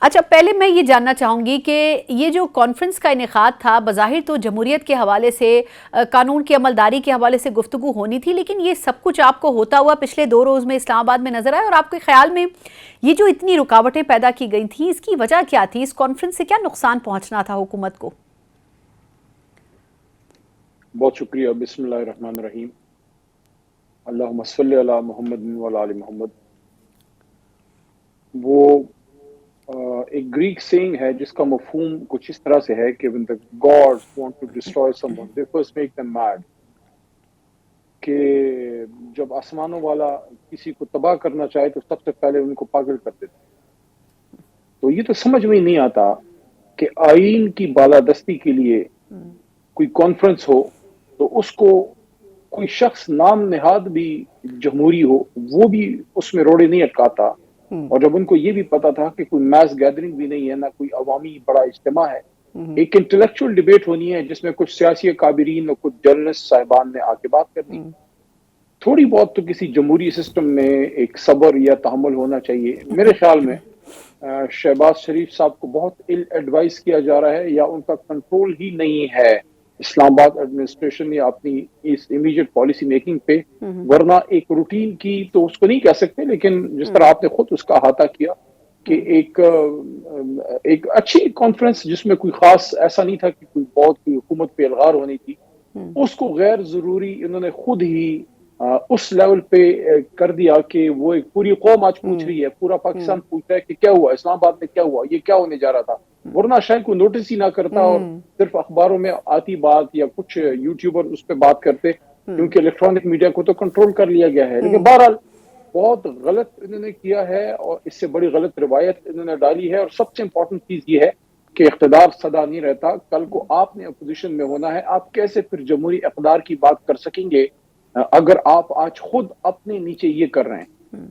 اچھا، پہلے میں یہ جاننا چاہوں گی کہ یہ جو کانفرنس کا انعقاد تھا، بظاہر تو جمہوریت کے حوالے سے، قانون کی عملداری کے حوالے سے گفتگو ہونی تھی، لیکن یہ سب کچھ آپ کو ہوتا ہوا پچھلے 2 روز میں اسلام آباد میں نظر آیا، اور آپ کے خیال میں یہ جو اتنی رکاوٹیں پیدا کی گئی تھیں، اس کی وجہ کیا تھی؟ اس کانفرنس سے کیا نقصان پہنچنا تھا حکومت کو؟ بہت شکریہ. بسم اللہ الرحمن الرحیم. اللہم صلی علی محمد وعلی آل محمد. وہ ایک گریک سینگ ہے جس کا مفہوم کچھ اس طرح سے ہے کہ when the gods want to destroy someone they first make them mad. کہ جب آسمانوں والا کسی کو تباہ کرنا چاہے تو سب سے پہلے ان کو پاگل کر دیتے. تو یہ تو سمجھ میں نہیں آتا کہ آئین کی بالادستی کے لیے کوئی کانفرنس ہو تو اس کو کوئی شخص نام نہاد بھی جمہوری ہو وہ بھی اس میں روڑے نہیں اٹکاتا. اور جب ان کو یہ بھی پتا تھا کہ کوئی میس گیدرنگ بھی نہیں ہے، نہ کوئی عوامی بڑا اجتماع ہے، ایک انٹلیکچوئل ڈیبیٹ ہونی ہے جس میں کچھ سیاسی کابرین اور کچھ جرنلسٹ صاحبان نے آ کے بات کرنی، تھوڑی بہت تو کسی جمہوری سسٹم میں ایک صبر یا تحمل ہونا چاہیے. میرے خیال میں شہباز شریف صاحب کو بہت ایل ایڈوائز کیا جا رہا ہے، یا ان کا کنٹرول ہی نہیں ہے اسلام آباد ایڈمنسٹریشن یا اپنی اس امیجیٹ پالیسی میکنگ پہ. ورنہ ایک روٹین کی تو اس کو نہیں کہہ سکتے، لیکن جس طرح آپ نے خود اس کا احاطہ کیا کہ ایک اچھی کانفرنس جس میں کوئی خاص ایسا نہیں تھا کہ کوئی حکومت پہ الغار ہونی تھی، اس کو غیر ضروری انہوں نے خود ہی اس لیول پہ کر دیا کہ وہ ایک پوری قوم آج پوچھ رہی ہے، پورا پاکستان پوچھ رہا ہے کہ کیا ہوا اسلام آباد میں، کیا ہوا، یہ کیا ہونے جا رہا تھا. ورنہ شاید کوئی نوٹس ہی نہ کرتا اور صرف اخباروں میں آتی بات یا کچھ یوٹیوبر اس پہ بات کرتے، کیونکہ الیکٹرانک میڈیا کو تو کنٹرول کر لیا گیا ہے. لیکن بہرحال بہت غلط انہوں نے کیا ہے، اور اس سے بڑی غلط روایت انہوں نے ڈالی ہے. اور سب سے امپورٹنٹ چیز یہ ہے کہ اقتدار سدا نہیں رہتا. کل کو آپ نے اپوزیشن میں ہونا ہے، آپ کیسے پھر جمہوری اقتدار کی بات کر سکیں گے اگر آپ آج خود اپنے نیچے یہ کر رہے ہیں.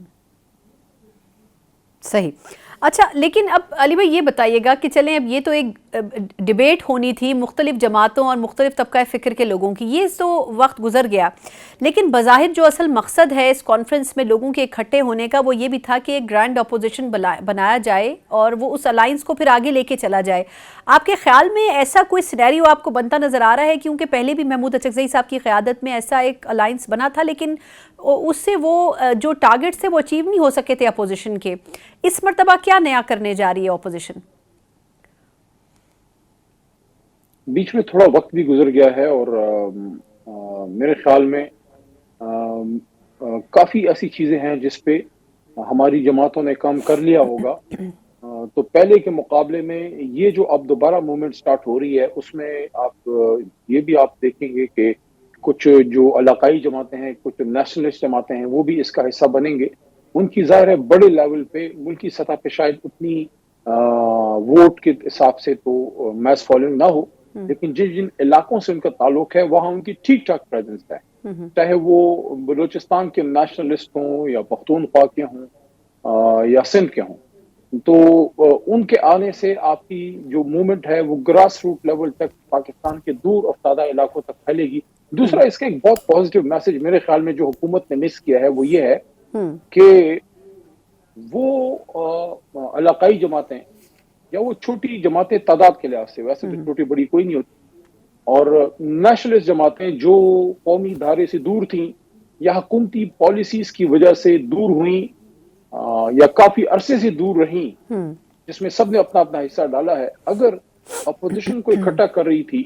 صحیح. اچھا، لیکن اب علی بھائی یہ بتائیے گا کہ چلیں اب یہ تو ایک ڈیبیٹ ہونی تھی مختلف جماعتوں اور مختلف طبقہ فکر کے لوگوں کی، یہ تو وقت گزر گیا، لیکن بظاہر جو اصل مقصد ہے اس کانفرنس میں لوگوں کے اکٹھے ہونے کا وہ یہ بھی تھا کہ ایک گرینڈ اپوزیشن بنایا جائے اور وہ اس الائنس کو پھر آگے لے کے چلا جائے. آپ کے خیال میں ایسا کوئی سینیریو آپ کو بنتا نظر آ رہا ہے؟ کیونکہ پہلے بھی محمود اچکزئی صاحب کی قیادت میں ایسا ایک الائنس بنا تھا، لیکن اس سے وہ جو ٹارگٹ تھے وہ اچیو نہیں ہو سکے تھے اپوزیشن کے. اس مرتبہ کیا نیا کرنے جا رہی ہے اپوزیشن؟ بیچ میں تھوڑا وقت بھی گزر گیا ہے اور میرے خیال میں کافی ایسی چیزیں ہیں جس پہ ہماری جماعتوں نے کام کر لیا ہوگا. تو پہلے کے مقابلے میں یہ جو اب دوبارہ موومنٹ سٹارٹ ہو رہی ہے اس میں آپ یہ بھی آپ دیکھیں گے کہ کچھ جو علاقائی جماعتیں ہیں، کچھ نیشنلسٹ جماعتیں ہیں، وہ بھی اس کا حصہ بنیں گے. ان کی ظاہر ہے بڑے لیول پہ ملکی سطح پہ شاید اتنی ووٹ کے حساب سے تو میس فالوئنگ نہ ہو، لیکن جن علاقوں سے ان کا تعلق ہے وہاں ان کی ٹھیک ٹھاک پریزنس ہے. چاہے وہ بلوچستان کے نیشنلسٹ ہوں یا پختونخوا کے ہوں یا سندھ کے ہوں، تو ان کے آنے سے آپ کی جو موومنٹ ہے وہ گراس روٹ لیول تک پاکستان کے دور افتادہ علاقوں تک پھیلے گی. دوسرا اس کا ایک بہت پازیٹیو میسج میرے خیال میں جو حکومت نے مس کیا ہے وہ یہ ہے کہ وہ علاقائی جماعتیں یا وہ چھوٹی جماعتیں تعداد کے لحاظ سے، ویسے تو چھوٹی بڑی کوئی نہیں ہوتی، اور نیشنلسٹ جماعتیں جو قومی دھارے سے دور تھیں یا حکومتی پالیسیز کی وجہ سے دور ہوئیں یا کافی عرصے سے دور رہیں، جس میں سب نے اپنا اپنا حصہ ڈالا ہے، اگر اپوزیشن کو اکٹھا کر رہی تھی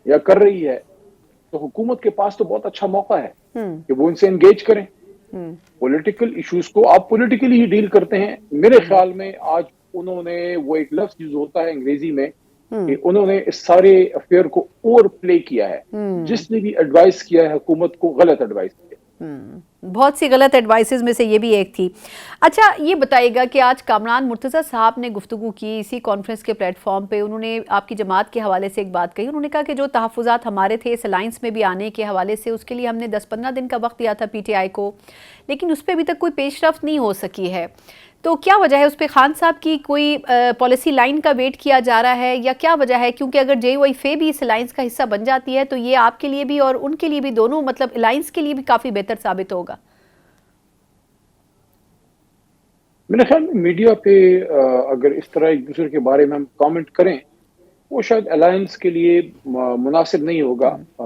یا کر رہی ہے تو حکومت کے پاس تو بہت اچھا موقع ہے کہ وہ ان سے انگیج کریں. پولیٹیکل ایشوز کو آپ پولیٹیکلی ہی ڈیل کرتے ہیں. میرے خیال میں آج انہوں نے وہ ایک لفظ یوز ہوتا ہے انگریزی میں کہ انہوں نے اس سارے افیئر کو اوور پلے کیا ہے. جس نے بھی ایڈوائز کیا ہے حکومت کو غلط ایڈوائز کیا. بہت سی غلط ایڈوائسز میں سے یہ بھی ایک تھی. اچھا یہ بتائیے گا کہ آج کامران مرتضیٰ صاحب نے گفتگو کی اسی کانفرنس کے پلیٹ فارم پہ، انہوں نے آپ کی جماعت کے حوالے سے ایک بات کہی. انہوں نے کہا کہ جو تحفظات ہمارے تھے اس الائنس میں بھی آنے کے حوالے سے، اس کے لیے ہم نے 10-15 دن کا وقت دیا تھا پی ٹی آئی کو، لیکن اس پہ ابھی تک کوئی پیش رفت نہیں ہو سکی ہے. تو کیا وجہ ہے؟ اس پہ خان صاحب کی کوئی پالیسی لائن کا ویٹ کیا جا رہا ہے یا کیا وجہ ہے؟ کیونکہ اگر جے یو آئی فے بھی اس الائنس کا حصہ بن جاتی ہے تو یہ آپ کے لیے بھی اور ان کے لیے بھی، دونوں مطلب الائنس کے لیے بھی کافی بہتر ثابت ہوگا. میرے خیال میں میڈیا پہ اگر اس طرح ایک دوسرے کے بارے میں ہم کامنٹ کریں وہ شاید الائنس کے لیے مناسب نہیں ہوگا.